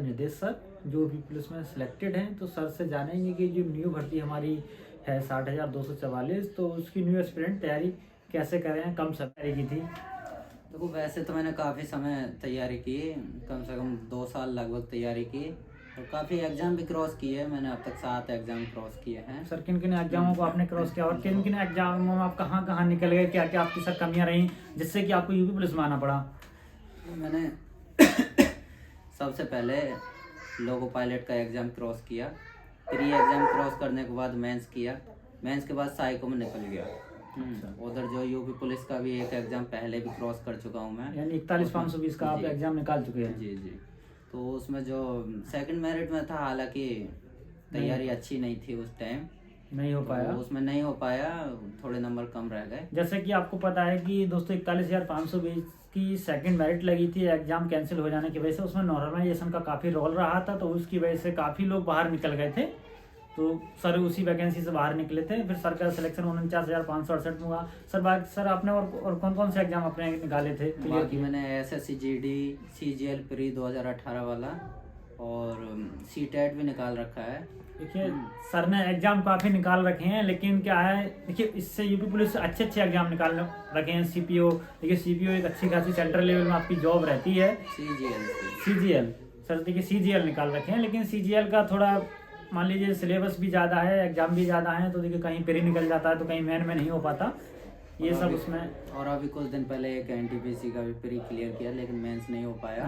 निदेश सर जो UP police में सिलेक्टेड हैं। तो सर से जानेंगे कि जो न्यू भर्ती हमारी है 60,244, तो उसकी न्यू एस्पिरेंट तैयारी कैसे करें, कम समय तैयारी की थी। देखो वैसे तो मैंने काफ़ी समय तैयारी की, कम से कम 2 साल लगभग तैयारी की और काफ़ी एग्ज़ाम भी क्रॉस किए। मैंने अब तक 7 एग्ज़ाम क्रॉस किए हैं। सर किन किन एग्जामों को आपने क्रॉस किया और किन किन एग्जामों में आप कहाँ कहाँ निकल गए, क्या क्या आपकी सर कमियाँ रहीं जिससे कि आपको यूपी पुलिस में आना पड़ा। मैंने सबसे पहले लोको पायलट का एग्ज़ाम क्रॉस किया, प्री एग्ज़ाम क्रॉस करने के बाद मेंस किया, मेंस के बाद साइको में निकल गया। उधर जो यूपी पुलिस का भी एक एग्ज़ाम पहले भी क्रॉस कर चुका हूँ मैं, यानी 41,520 का आप एग्जाम निकाल चुके हैं। जी। तो उसमें जो सेकंड मेरिट में था, हालांकि तैयारी अच्छी नहीं थी उस टाइम, नहीं हो पाया, तो उसमें नहीं हो पाया, थोड़े नंबर कम रह गए। जैसे कि आपको पता है कि दोस्तों 41,520 की सेकंड मेरिट लगी थी, एग्जाम कैंसिल हो जाने की वजह से उसमें नॉर्मलाइजेशन का काफ़ी रोल रहा था, तो उसकी वजह से काफ़ी लोग बाहर निकल गए थे। तो सर उसी वैकेंसी से बाहर निकले थे, फिर सर का सिलेक्शन 49,568 में हुआ। सर आपने और कौन कौन से एग्जाम अपने निकाले थे? बाकी मैंने SSC GD CGL प्री 2018 वाला और CTET भी निकाल रखा है। देखिए सर ने एग्जाम काफ़ी निकाल रखे हैं, लेकिन क्या है, देखिए इससे यूपी पुलिस से अच्छे अच्छे एग्जाम निकाल रखे हैं। CPO, देखिए CPO एक अच्छी खासी सेंट्रल लेवल में आपकी जॉब रहती है। CGL सर देखिए CGL निकाल रखे हैं, लेकिन CGL का थोड़ा मान लीजिए सिलेबस भी ज़्यादा है, एग्जाम भी ज़्यादा है, तो देखिए कहीं प्री निकल जाता है तो कहीं मेन में नहीं हो पाता ये सब उसमें। और अभी कुछ दिन पहले एक NTPC का भी प्री क्लियर किया, लेकिन मेंस नहीं हो पाया,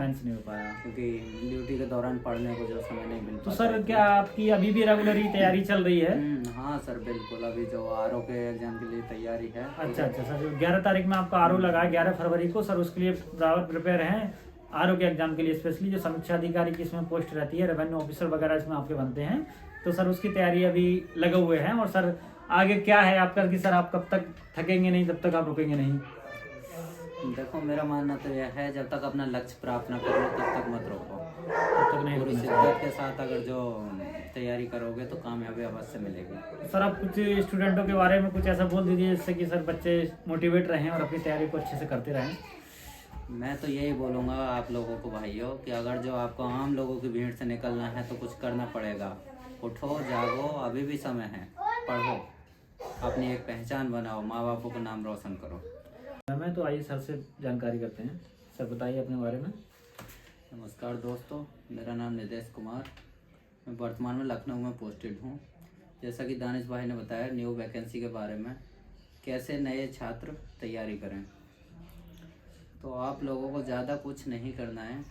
क्योंकि ड्यूटी के दौरान पढ़ने को जो समय नहीं मिल पाता। तो सर क्या आपकी अभी भी रेगुलर ही तैयारी चल रही है? हाँ सर बिल्कुल, अभी जो RO के एग्जाम के लिए तैयारी है। अच्छा सर, 11 तारीख में आपका RO लगा है, 11 फरवरी को सर, उसके लिए बराबर प्रिपेयर हैं RO के एग्जाम के लिए। स्पेशली जो समीक्षा अधिकारी की इसमें पोस्ट रहती है, रेवेन्यू ऑफिसर वगैरह इसमें आपके बनते हैं, तो सर उसकी तैयारी अभी लगे हुए हैं। और सर आगे क्या है आपका कि सर आप कब तक थकेंगे नहीं, जब तक आप रुकेंगे नहीं? देखो मेरा मानना तो यह है, जब तक अपना लक्ष्य प्राप्त न करो तब तक मत रोको, तब तक नहीं पूरी शिद्दत के साथ अगर जो तैयारी करोगे तो कामयाबी अवश्य मिलेगी। सर आप कुछ स्टूडेंटों के बारे में कुछ ऐसा बोल दीजिए जिससे कि सर बच्चे मोटिवेट रहें और अपनी तैयारी को अच्छे से करते रहें। मैं तो यही बोलूँगा आप लोगों को भाइयों कि अगर जो आपको आम लोगों की भीड़ से निकलना है तो कुछ करना पड़ेगा। उठो जागो, अभी भी समय है, पढ़ो, अपनी एक पहचान बनाओ, माँ बापों का नाम रोशन करो। मैं तो आइए सर से जानकारी करते हैं। सर बताइए अपने बारे में। नमस्कार दोस्तों, मेरा नाम निदेश कुमार, मैं वर्तमान में लखनऊ में पोस्टेड हूँ। जैसा कि दानिश भाई ने बताया न्यू वैकेंसी के बारे में, कैसे नए छात्र तैयारी करें, तो आप लोगों को ज़्यादा कुछ नहीं करना है।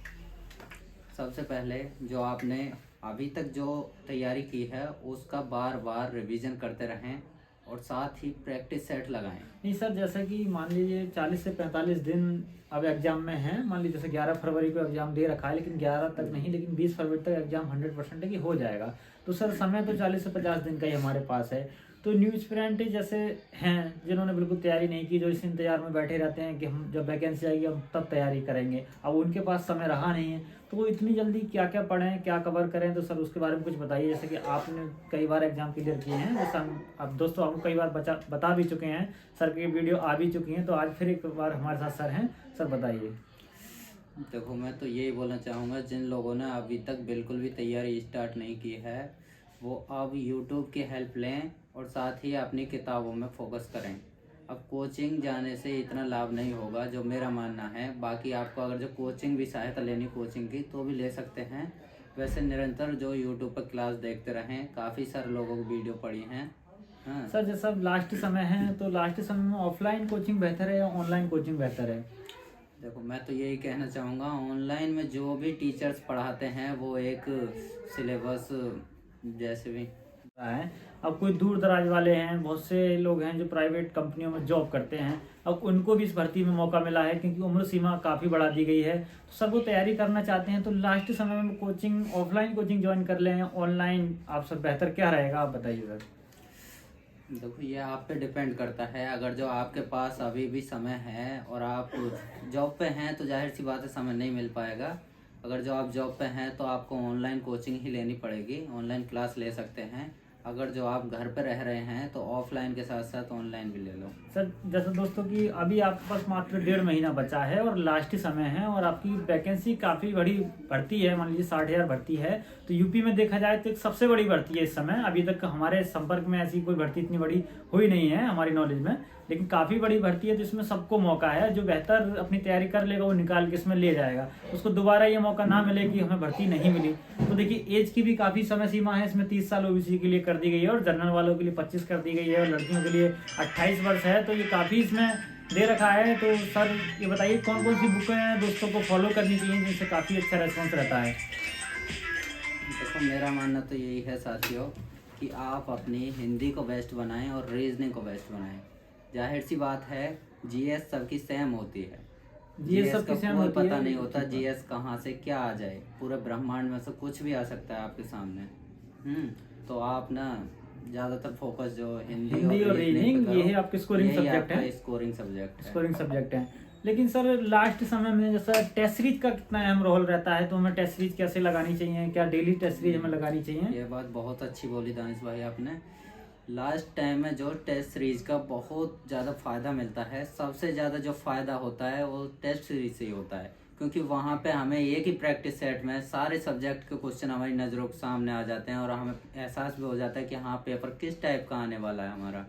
सबसे पहले जो आपने अभी तक जो तैयारी की है उसका बार बार रिवीजन करते रहें और साथ ही प्रैक्टिस सेट लगाएं। नहीं सर, जैसे कि मान लीजिए 40 से 45 दिन अब एग्जाम में हैं, मान लीजिए जैसे 11 फरवरी को एग्जाम दे रखा है, लेकिन 11 तक नहीं, लेकिन 20 फरवरी तक एग्जाम 100% है कि हो जाएगा। तो सर समय तो 40 से 50 दिन का ही हमारे पास है। तो न्यू एस्पिरेंट जैसे हैं जिन्होंने बिल्कुल तैयारी नहीं की, जो इस इंतजार में बैठे रहते हैं कि हम जब वैकेंसी आएगी हम तब तैयारी करेंगे, अब उनके पास समय रहा नहीं है, तो वो इतनी जल्दी क्या क्या पढ़ें, क्या कवर करें, तो सर उसके बारे में कुछ बताइए। जैसे कि आपने कई बार एग्जाम क्लियर किए हैं, जैसे हम अब दोस्तों आपको कई बार बता भी चुके हैं, सर की वीडियो आ भी चुकी हैं, तो आज फिर एक बार हमारे साथ सर हैं, सर बताइए। देखो मैं तो यही बोलना चाहूँगा, जिन लोगों ने अभी तक बिल्कुल भी तैयारी स्टार्ट नहीं की है वो अब YouTube की हेल्प लें और साथ ही अपनी किताबों में फोकस करें। अब कोचिंग जाने से इतना लाभ नहीं होगा जो मेरा मानना है। बाकी आपको अगर जो कोचिंग भी सहायता लेनी कोचिंग की तो भी ले सकते हैं। वैसे निरंतर जो YouTube पर क्लास देखते रहें, काफ़ी सारे लोगों की वीडियो पड़ी हैं। हाँ सर, जैसा लास्ट समय है तो लास्ट समय में ऑफलाइन कोचिंग बेहतर है या ऑनलाइन कोचिंग बेहतर है? देखो मैं तो यही कहना चाहूँगा, ऑनलाइन में जो भी टीचर्स पढ़ाते हैं वो एक सिलेबस जैसे भी है। अब कोई दूर दराज वाले हैं, बहुत से लोग हैं जो प्राइवेट कंपनियों में जॉब करते हैं, अब उनको भी इस भर्ती में मौका मिला है क्योंकि उम्र सीमा काफ़ी बढ़ा दी गई है, तो सब वो तैयारी करना चाहते हैं। तो लास्ट समय में कोचिंग, ऑफलाइन कोचिंग ज्वाइन कर लें, ऑनलाइन आप सब बेहतर क्या रहेगा, आप बताइए सर। देखो ये आप पे डिपेंड करता है। अगर जो आपके पास अभी भी समय है और आप जॉब पे हैं तो जाहिर सी बात है समय नहीं मिल पाएगा। अगर जो आप जॉब पे हैं तो आपको ऑनलाइन कोचिंग ही लेनी पड़ेगी, ऑनलाइन क्लास ले सकते हैं। अगर जो आप घर पे रह रहे हैं तो ऑफलाइन के साथ साथ ऑनलाइन भी ले लो। सर जैसे दोस्तों कि अभी आपके पास मात्र 1.5 महीना बचा है और लास्ट ही समय है और आपकी वैकेंसी काफ़ी बड़ी भर्ती है, मान लीजिए 60,000 भर्ती है। तो यूपी में देखा जाए तो एक सबसे बड़ी भर्ती है इस समय। अभी तक हमारे संपर्क में ऐसी कोई भर्ती इतनी बड़ी हुई नहीं है हमारी नॉलेज में, लेकिन काफ़ी बड़ी भर्ती है। तो इसमें सबको मौका है, जो बेहतर अपनी तैयारी कर लेगा वो निकाल के इसमें ले जाएगा। उसको दोबारा ये मौका ना मिले कि हमें भर्ती नहीं मिली। तो देखिए एज की भी काफ़ी समय सीमा है इसमें, 30 साल ओबीसी के लिए कर दी गई है और जनरल वालों के लिए 25 कर दी गई है और लड़कियों के लिए 28 वर्ष है। तो ये काफ़ी इसमें दे रखा है। तो सर ये बताइए कौन कौन सी बुकें हैं दोस्तों को फॉलो करनी चाहिए जिनसे काफ़ी अच्छा रेस्पॉन्स रहता है। देखो मेरा मानना तो यही है साथियों कि आप अपनी हिंदी को बेस्ट बनाएं और रीजनिंग को बेस्ट बनाएं। जाहिर सी बात है जीएस सबकी सेम होती है, जीएस सबकी का सेम कोई होती है, पता नहीं होता जीएस कहाँ से क्या आ जाए, पूरे ब्रह्मांड में से कुछ भी आ सकता है आपके सामने। तो आप ना ज़्यादातर फोकस जो हिंदी और रीजनिंग ये है आपके स्कोरिंग सब्जेक्ट है, स्कोरिंग सब्जेक्ट है। लेकिन सर लास्ट समय में जैसा टेस्ट सीरीज का कितना अहम रोल रहता है, तो हमें टेस्ट सीरीज कैसे लगानी चाहिए, क्या डेली टेस्ट सीरीज हमें लगानी चाहिए? ये बात बहुत अच्छी बोली दानिश भाई आपने। लास्ट टाइम में जो टेस्ट सीरीज का बहुत ज़्यादा फ़ायदा मिलता है, सबसे ज़्यादा जो फ़ायदा होता है वो टेस्ट सीरीज से ही होता है, क्योंकि वहाँ पे हमें एक ही प्रैक्टिस सेट में सारे सब्जेक्ट के क्वेश्चन हमारी नज़रों के सामने आ जाते हैं और हमें एहसास भी हो जाता है कि हाँ पेपर किस टाइप का आने वाला है हमारा।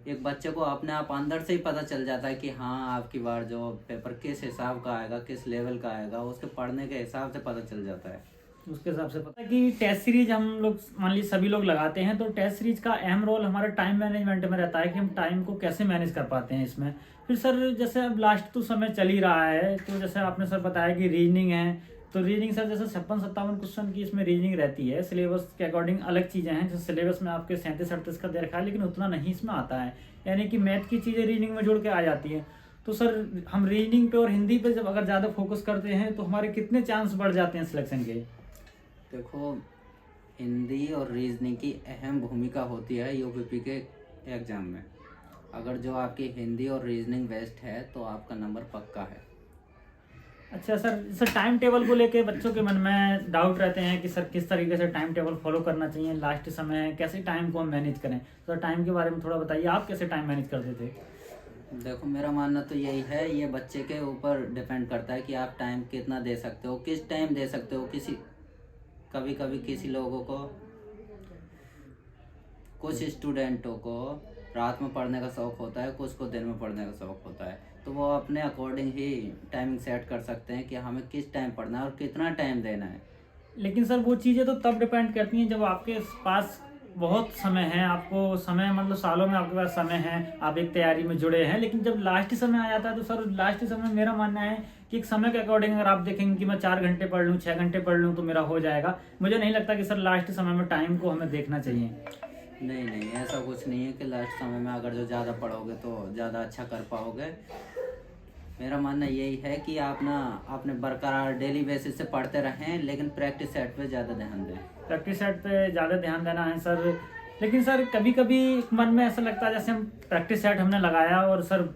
एक बच्चे को अपने आप अंदर से ही पता चल जाता है कि हाँ आपकी बार जो पेपर किस हिसाब का आएगा, किस लेवल का आएगा, उसके पढ़ने के हिसाब से पता चल जाता है। उसके हिसाब से पता है कि टेस्ट सीरीज हम लोग मान लीजिए सभी लोग लगाते हैं, तो टेस्ट सीरीज का अहम रोल हमारा टाइम मैनेजमेंट में रहता है कि हम टाइम को कैसे मैनेज कर पाते हैं इसमें। फिर सर जैसे अब लास्ट तो समय चल ही रहा है, तो जैसे आपने सर बताया कि रीजनिंग है, तो रीजनिंग सर जैसे 56-57 क्वेश्चन की इसमें रीजनिंग रहती है। सिलेबस के अकॉर्डिंग अलग चीज़ें हैं, जैसे सिलेबस में आपके 37-38 का दे रखा है, लेकिन उतना नहीं इसमें आता है, यानी कि मैथ की चीज़ें रीजनिंग में जुड़ के आ जाती है। तो सर हम रीजनिंग पे और हिंदी पे जब अगर ज़्यादा फोकस करते हैं तो हमारे कितने चांस बढ़ जाते हैं सिलेक्शन के? देखो हिंदी और रीजनिंग की अहम भूमिका होती है यूपीपी के एग्ज़ाम में। अगर जो आपकी हिंदी और रीजनिंग बेस्ट है तो आपका नंबर पक्का है। अच्छा सर टाइम टेबल को लेके बच्चों के मन में डाउट रहते हैं कि सर किस तरीके से टाइम टेबल फॉलो करना चाहिए, लास्ट समय है, कैसे टाइम को हम मैनेज करें। सर टाइम के बारे में थोड़ा बताइए, आप कैसे टाइम मैनेज करते थे? देखो मेरा मानना तो यही है, ये बच्चे के ऊपर डिपेंड करता है कि आप टाइम कितना दे सकते हो, किस टाइम दे सकते हो। कभी कभी किसी लोगों को, कुछ स्टूडेंटों को रात में पढ़ने का शौक़ होता है, कुछ को दिन में पढ़ने का शौक़ होता है, तो वो अपने अकॉर्डिंग ही टाइमिंग सेट कर सकते हैं कि हमें किस टाइम पढ़ना है और कितना टाइम देना है। लेकिन सर वो चीज़ें तो तब डिपेंड करती हैं जब आपके पास बहुत समय है, आपको समय मतलब सालों में आपके पास समय है, आप एक तैयारी में जुड़े हैं। लेकिन जब लास्ट समय आ जाता है तो सर लास्ट समय मेरा मानना है कि एक समय के अकॉर्डिंग अगर आप देखेंगे कि मैं 4 घंटे पढ़ लूँ, 6 घंटे पढ़ लूँ तो मेरा हो जाएगा। मुझे नहीं लगता कि सर लास्ट समय में टाइम को हमें देखना चाहिए। नहीं, ऐसा कुछ नहीं है कि लास्ट समय में अगर जो ज़्यादा पढ़ोगे तो ज़्यादा अच्छा कर पाओगे। मेरा मानना यही है कि आप ना अपने बरकरार डेली बेसिस से पढ़ते रहें, लेकिन प्रैक्टिस सेट पे ज़्यादा ध्यान दें। प्रैक्टिस सेट पे ज़्यादा ध्यान देना है सर। लेकिन सर कभी कभी मन में ऐसा लगता है जैसे हम प्रैक्टिस सेट हमने लगाया और सर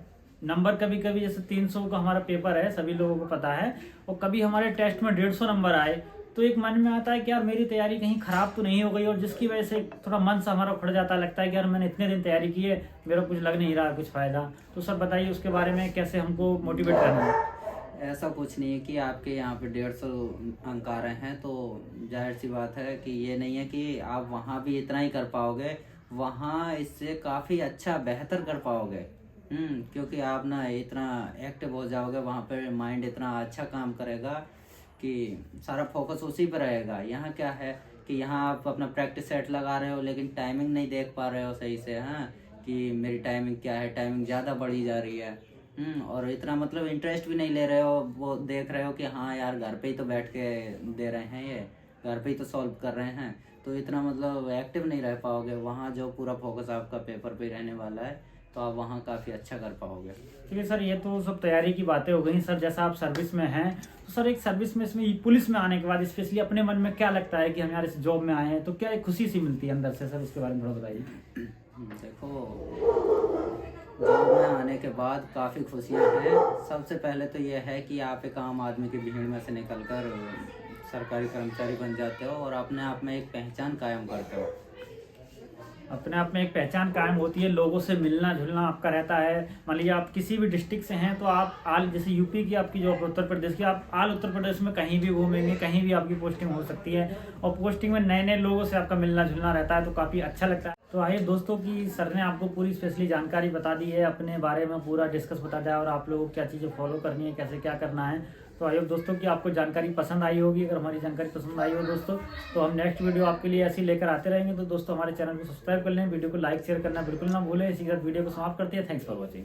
नंबर कभी कभी जैसे 300 का हमारा पेपर है, सभी लोगों को पता है, और कभी हमारे टेस्ट में 150 नंबर आए, तो एक मन में आता है कि यार मेरी तैयारी कहीं ख़राब तो नहीं हो गई, और जिसकी वजह से थोड़ा मन सा हमारा उखड़ जाता है, लगता है कि यार मैंने इतने दिन तैयारी की है, मेरा कुछ लग नहीं रहा कुछ फ़ायदा। तो सर बताइए उसके बारे में कैसे हमको मोटिवेट करना है? ऐसा कुछ नहीं है कि आपके यहाँ पे 150 अंक आ रहे हैं तो जाहिर सी बात है कि ये नहीं है कि आप वहाँ भी इतना ही कर पाओगे, वहाँ इससे काफ़ी अच्छा बेहतर कर पाओगे। क्योंकि आप ना इतना एक्टिव हो जाओगे, वहाँ पे माइंड इतना अच्छा काम करेगा कि सारा फोकस उसी पर रहेगा। यहाँ क्या है कि यहाँ आप अपना प्रैक्टिस सेट लगा रहे हो लेकिन टाइमिंग नहीं देख पा रहे हो सही से, हाँ कि मेरी टाइमिंग क्या है, टाइमिंग ज़्यादा बढ़ी जा रही है। और इतना मतलब इंटरेस्ट भी नहीं ले रहे हो, वो देख रहे हो कि हाँ यार घर पे ही तो बैठ के दे रहे हैं, ये घर पे ही तो सॉल्व कर रहे हैं, तो इतना मतलब एक्टिव नहीं रह पाओगे। वहाँ जो पूरा फोकस आपका पेपर पे रहने वाला है तो आप वहाँ काफ़ी अच्छा कर पाओगे। ठीक है सर, ये तो सब तैयारी की बातें हो गई। सर जैसा आप सर्विस में हैं, तो सर एक सर्विस में इसमें पुलिस में आने के बाद स्पेशली अपने मन में क्या लगता है कि हम यार इस जॉब में आए हैं, तो क्या एक खुशी सी मिलती है अंदर से? सर उसके बारे में थोड़ा बताइए। देखो जॉब में आने के बाद काफ़ी खुशियाँ हैं। सबसे पहले तो ये है कि आप एक आम आदमी की भीड़ में से निकलकर सरकारी कर्मचारी बन जाते हो और अपने आप में एक पहचान कायम करते हो। अपने आप में एक पहचान कायम होती है, लोगों से मिलना जुलना आपका रहता है। मान लीजिए आप किसी भी डिस्ट्रिक्ट से हैं तो आप आल, जैसे यूपी की आपकी जो उत्तर प्रदेश की, आप आल उत्तर प्रदेश में कहीं भी घूमेंगे, कहीं भी आपकी पोस्टिंग हो सकती है। और पोस्टिंग में नए नए लोगों से आपका मिलना जुलना रहता है, तो काफ़ी अच्छा लगता है। तो आइए दोस्तों की सर ने आपको पूरी स्पेशली जानकारी बता दी है, अपने बारे में पूरा डिस्कस बता दिया, और आप लोगों को क्या चीज़ें फॉलो करनी है, कैसे क्या करना है। तो आई होप दोस्तों कि आपको जानकारी पसंद आई होगी। अगर हमारी जानकारी पसंद आई हो दोस्तों, तो हम नेक्स्ट वीडियो आपके लिए ऐसी लेकर आते रहेंगे। तो दोस्तों हमारे चैनल को सब्सक्राइब कर लें, वीडियो को लाइक शेयर करना बिल्कुल ना भूलें। इसी के साथ वीडियो को समाप्त करते हैं। Thanks for watching.